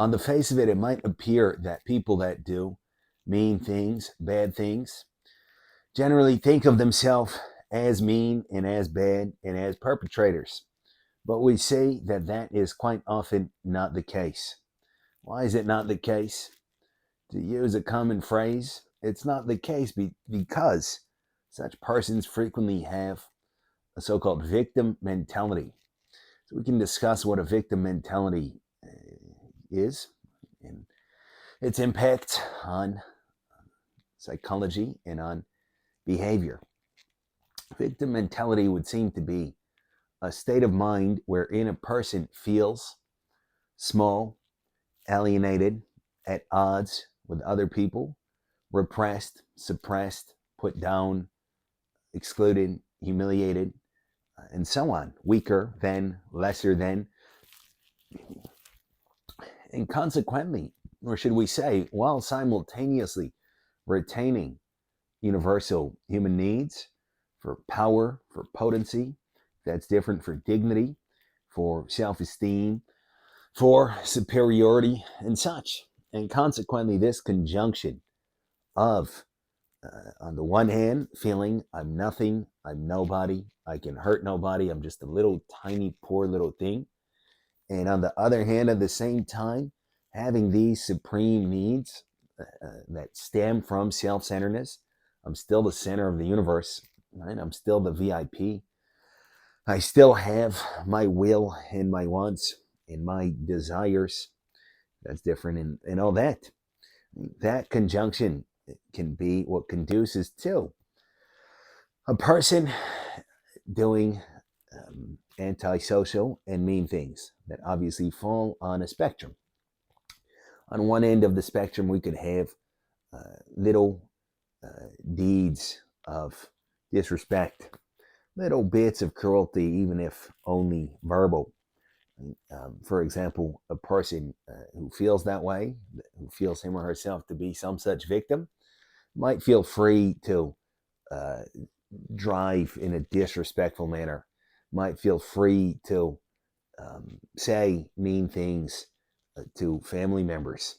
On the face of it, it might appear that people that do mean things, bad things, generally think of themselves as mean and as bad and as perpetrators. But we see that that is quite often not the case. Why is it not the case? To use a common phrase, it's not the case because such persons frequently have a so called victim mentality. So we can discuss what a victim mentality is and its impact on psychology and on behavior. Victim mentality would seem to be a state of mind wherein a person feels small, alienated, at odds with other people, repressed, suppressed, put down, excluded, humiliated, and so on, weaker than, lesser than, and consequently, or should we say, while simultaneously retaining universal human needs for power, for potency, that's different for dignity, for self esteem, for superiority, and such. And consequently, this conjunction of, on the one hand, feeling I'm nothing, I'm nobody, I can hurt nobody, I'm just a little tiny, poor little thing. And on the other hand, at the same time, having these supreme needs that stem from self centeredness. I'm still the center of the universe, right? I'm still the VIP. I still have my will and my wants and my desires. That's different and all that. That conjunction can be what conduces to a person doing antisocial and mean things that obviously fall on a spectrum. On one end of the spectrum, we could have little deeds of disrespect, little bits of cruelty, even if only verbal. For example, a person who feels that way, who feels him or herself to be some such victim, might feel free to uh, drive in a disrespectful manner, might feel free to say mean things to family members,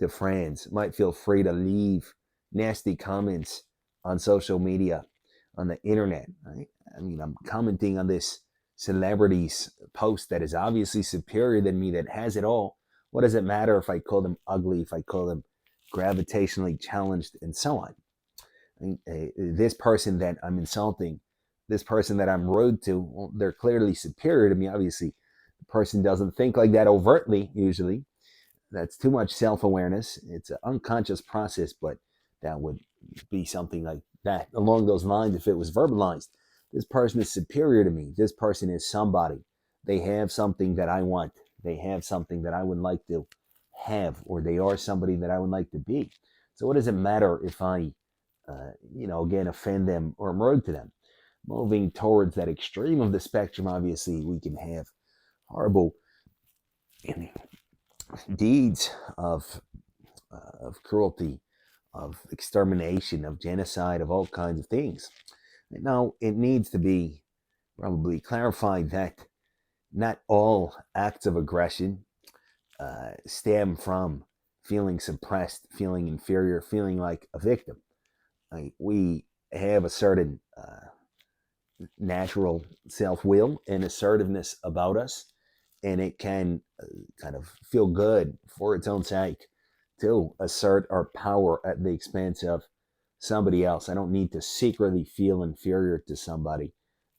to friends, might feel free to leave nasty comments on social media, on the internet. Right? I mean, I'm commenting on this celebrity's post that is obviously superior than me, that has it all. What does it matter if I call them ugly, if I call them gravitationally challenged, and so on? I mean, this person that I'm insulting, this person that I'm rude to, well, they're clearly superior to me. Obviously, the person doesn't think like that overtly, usually. That's too much self awareness. It's an unconscious process, but that would be something like that along those lines if it was verbalized. This person is superior to me. This person is somebody. They have something that I want. They have something that I would like to have, or they are somebody that I would like to be. So, what does it matter if I, again, offend them or am rude to them? Moving towards that extreme of the spectrum, obviously, we can have horrible deeds of cruelty, of extermination, of genocide, of all kinds of things. Now, it needs to be probably clarified that not all acts of aggression stem from feeling suppressed, feeling inferior, feeling like a victim. We have a certain natural self will and assertiveness about us, and it can kind of feel good for its own sake to assert our power at the expense of somebody else. I don't need to secretly feel inferior to somebody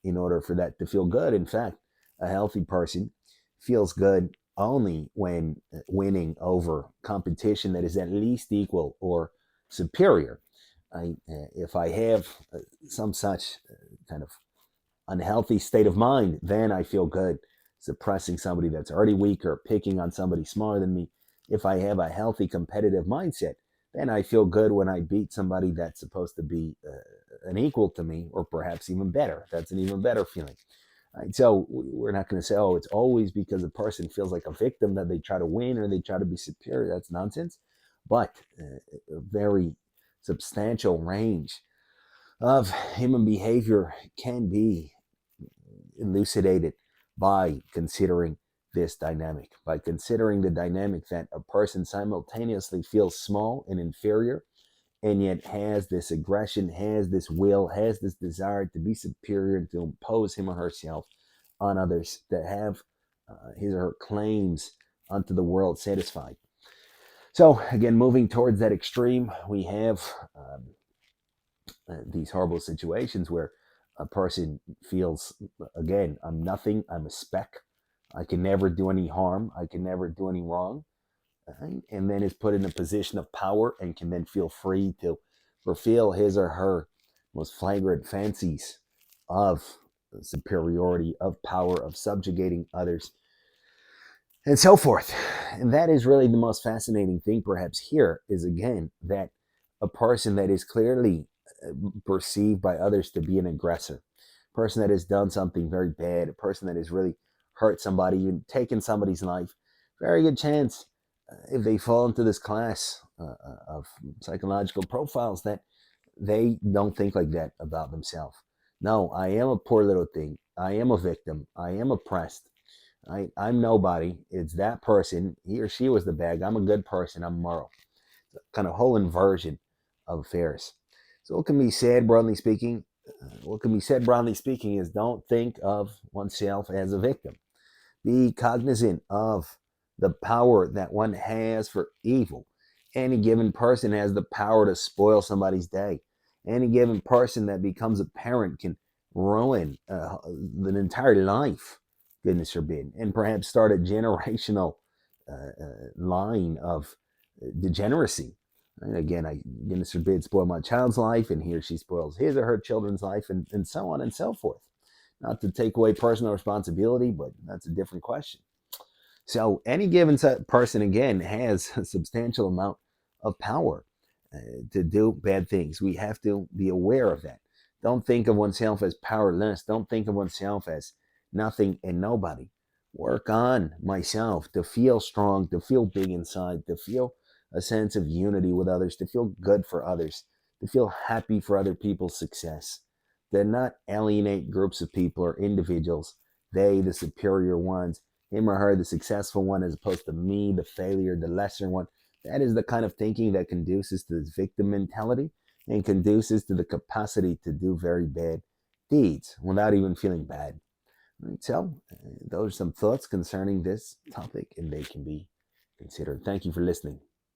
in order for that to feel good. In fact, a healthy person feels good only when winning over competition that is at least equal or superior. If I have some such kind of unhealthy state of mind, then I feel good suppressing somebody that's already weak or picking on somebody smaller than me. If I have a healthy competitive mindset, then I feel good when I beat somebody that's supposed to be an equal to me, or perhaps even better. That's an even better feeling. Right? So we're not going to say, oh, it's always because a person feels like a victim that they try to win or they try to be superior. That's nonsense. But a very substantial range of human behavior can be elucidated by considering this dynamic, by considering the dynamic that a person simultaneously feels small and inferior, and yet has this aggression, has this will, has this desire to be superior and to impose him or herself on others, to have his or her claims unto the world satisfied. So, again, moving towards that extreme, we have these horrible situations where a person feels, again, I'm nothing, I'm a speck, I can never do any harm, I can never do any wrong, right? And then is put in a position of power and can then feel free to fulfill his or her most flagrant fancies of superiority, of power, of subjugating others, and so forth. And that is really the most fascinating thing, perhaps, here is again that a person that is clearly perceived by others to be an aggressor, a person that has done something very bad, a person that has really hurt somebody, even taken somebody's life, very good chance if they fall into this class of psychological profiles that they don't think like that about themselves. No, I am a poor little thing. I am a victim. I am oppressed. I'm nobody. It's that person. He or she was the bag. I'm a good person. I'm moral. Kind of whole inversion of affairs. So what can be said, broadly speaking? Is don't think of oneself as a victim. Be cognizant of the power that one has for evil. Any given person has the power to spoil somebody's day. Any given person that becomes a parent can ruin an entire life, goodness forbid, and perhaps start a generational line of degeneracy. And again, goodness forbid, spoil my child's life, and he or she spoils his or her children's life, and so on and so forth. Not to take away personal responsibility, but that's a different question. So any given person, again, has a substantial amount of power to do bad things. We have to be aware of that. Don't think of oneself as powerless. Don't think of oneself as nothing and nobody. Work on myself to feel strong, to feel big inside, to feel a sense of unity with others, to feel good for others, to feel happy for other people's success. To not alienate groups of people or individuals, they, the superior ones, him or her, the successful one, as opposed to me, the failure, the lesser one. That is the kind of thinking that conduces to this victim mentality and conduces to the capacity to do very bad deeds without even feeling bad. Right, so, those are some thoughts concerning this topic, and they can be considered. Thank you for listening.